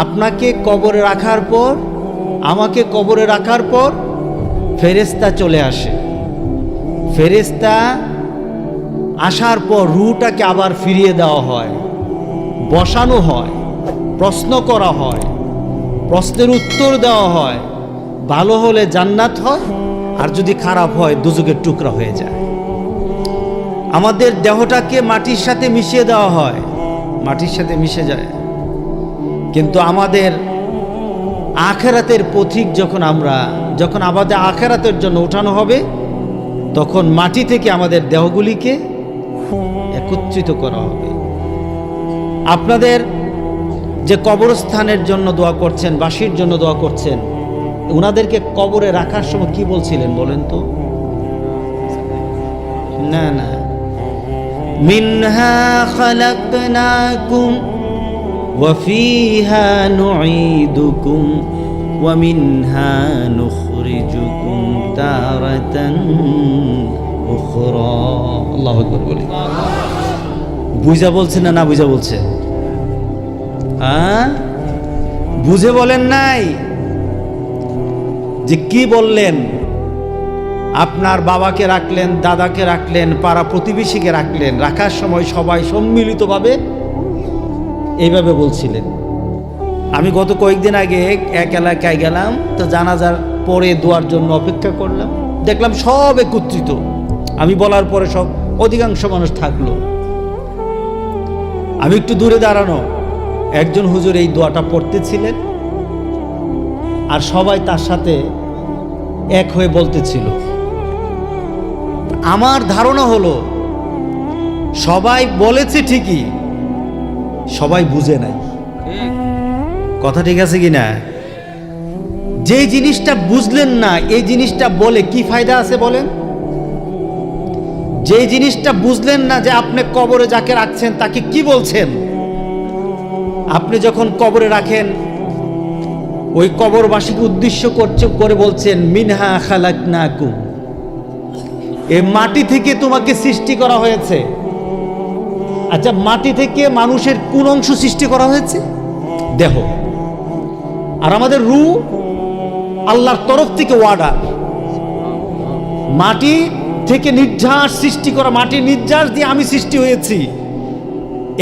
আপনাকে কবরে রাখার পর, আমাকে কবরে রাখার পর ফেরেশতা চলে আসে। ফেরেশতা আসার পর রূহটাকে আবার ফিরিয়ে দেওয়া হয়, বসানো হয়, প্রশ্ন করা হয়, প্রশ্নের উত্তর দেওয়া হয়। ভালো হলে জান্নাত হয়, আর যদি খারাপ হয় দুজকের টুকরা হয়ে যায়। আমাদের দেহটাকে মাটির সাথে মিশিয়ে দেওয়া হয়, মাটির সাথে মিশে যায়। কিন্তু আমাদের আখেরাতের পথিক যখন আমাদের আখেরাতের জন্য উঠানো হবে, তখন মাটি থেকে আমাদের দেহগুলিকে একত্রিত করা হবে। আপনাদের যে কবরস্থানের জন্য দোয়া করছেন, বাসির জন্য দোয়া করছেন, ওনাদেরকে কবরে রাখার সময় কি বলছিলেন বলেন তো? না না, মিনহা খালাকনাকুম ওয়া ফিহা নুঈদুকুম ওয়া মিনহা নুখরিজুকুম তারাতান উখরা। আল্লাহু আকবার বলি। বুঝা বলছেন না বুঝা বলছে? বুঝে বলেন নাই যে কি বললেন? আপনার বাবাকে রাখলেন, দাদাকে রাখলেন, পাড়া প্রতিবেশীকে রাখলেন, রাখার সময় সবাই সম্মিলিতভাবে এইভাবে বলছিলেন। আমি গত কয়েকদিন আগে এক এলাকায় গেলাম, তো জানাজার পরে দোয়ার জন্য অপেক্ষা করলাম, দেখলাম সব একত্রিত। আমি বলার পরে সব অধিকাংশ মানুষ থাকলো। আমি একটু দূরে দাঁড়ানো, একজন হুজুর এই দোয়াটা পড়তেছিলেন, আর সবাই তার সাথে এক হয়ে বলতেছিল। আমার ধারণা হলো সবাই বলেছে ঠিকই, সবাই বুঝে নাই। কথা ঠিক আছে কি না? যে জিনিসটা বুঝলেন না, এই জিনিসটা বলে কি ফায়দা আছে বলেন? যে জিনিসটা বুঝলেন না, যে আপনি কবরে যাকে রাখছেন তাকে কি বলছেন, আপনি যখন কবরে রাখেন ওই কবরবাসীকে উদ্দেশ্য করে বলছেন মিনহা খালাকনাকুম, এই মাটি থেকে তোমাকে সৃষ্টি করা হয়েছে। আচ্ছা, মাটি থেকে মানুষের কোন অংশ সৃষ্টি করা হয়েছে? দেহ। আর আমাদের রূহ আল্লাহর তরফ থেকে ওয়ার্ডার, মাটি থেকে নির্যাস সৃষ্টি করা, মাটির নির্যাস দিয়ে আমি সৃষ্টি হয়েছি।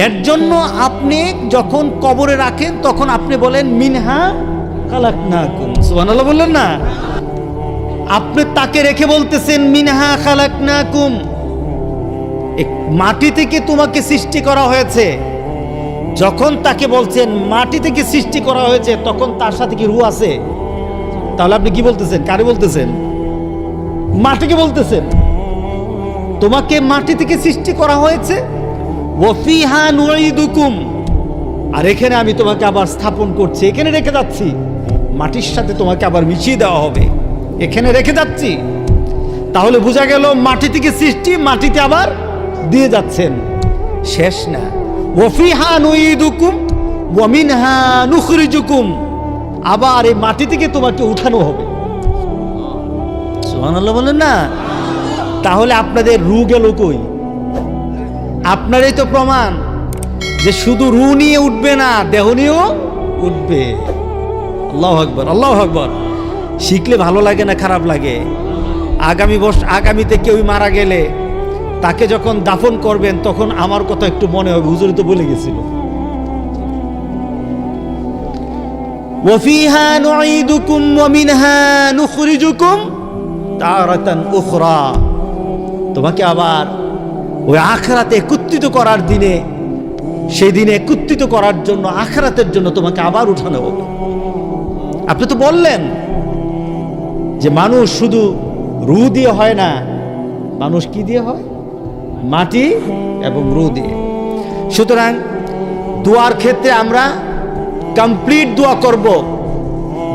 এর জন্য আপনি যখন কবরে রাখেন তখন আপনি বলেন মিনহা খালাকনাকুম। সুবহানাল্লাহ বললেন না? আপনি তাকে রেখে বলতেছেন মিনহা খালাকনাকুম, মাটি থেকে তোমাকে সৃষ্টি করা হয়েছে। যখন তাকে বলছেন মাটি থেকে সৃষ্টি করা হয়েছে, তখন তার সাথে কি রূহ আছে? তাহলে আপনি কি বলতেছেন? কারে বলতেছেন? মাটিকে বলতেছেন। তোমাকে মাটি থেকে সৃষ্টি করা হয়েছে, ওয়া ফিহা নুঈদুকুম, আর এখানে আমি তোমাকে আবার স্থাপন করছি, এখানে রেখে যাচ্ছি। মাটির সাথে তোমাকে আবার মিশিয়ে দেওয়া হবে, এখানে রেখে যাচ্ছি। তাহলে বোঝা গেল মাটি থেকে সৃষ্টি, মাটিতে আবার দিয়ে যাচ্ছেন। শেষ না, ওয়া ফিহা নুঈদুকুম ওয়া মিনহা নুখরিজুকুম, আবার এই মাটি থেকে তোমাকে উঠানো হবে। সুবহানাল্লাহ বলেন না? তাহলে আপনাদের রূহ গেল কই? আপনারই তো প্রমাণ যে শুধু রূহ নিয়ে উঠবে না, দেহ নিয়েও উঠবে। আল্লাহু আকবার, আল্লাহু আকবার। শিখলে ভালো লাগে না খারাপ লাগে? আগামীতে কেউ মারা গেলে তাকে যখন দাফন করবেন তখন আমার কথা একটু মনে হবে, হুজুর তো বলে গেছিল ওয়া ফিহা নুঈদুকুম ওয়া মিনহা নুখরিজুকুম তারাতান উখরা। তোমাকে আবার ওই আখিরাতে একত্রিত করার দিনে, সেই দিনে একত্রিত করার জন্য, আখিরাতের জন্য তোমাকে আবার উঠানো হবে। আপনি তো বললেন যে মানুষ শুধু রূহ দিয়ে হয় না, মানুষ কি দিয়ে হয়? মাটি এবং রূহ দিয়ে। সুতরাং দোয়ার ক্ষেত্রে আমরা কমপ্লিট দোয়া করব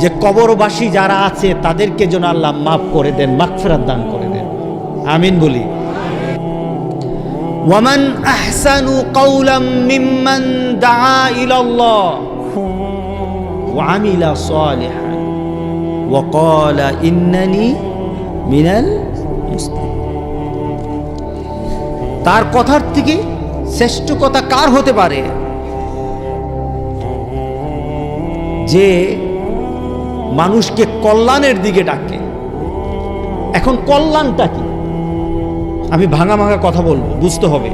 যে কবরবাসী যারা আছে তাদেরকে যেন আল্লাহ মাফ করে দেন, মাগফিরাত দান করে দেন। আমিন বলি। ওয়ামান আহসানু কাওলাম মিম্মান দাআ ইলাল্লাহ ওয়া আমিলা সালিহান ওয়া ক্বালা ইন্নানি মিনাল মুসলিমিন। তার কথার থেকে শ্রেষ্ঠ কথা কার হতে পারে? যে মানুষকে কল্যাণের দিকে ডাকে। এখন কল্যাণটা কি? আমি ভাঙা ভাঙা কথা বলবো, বুঝতে হবে।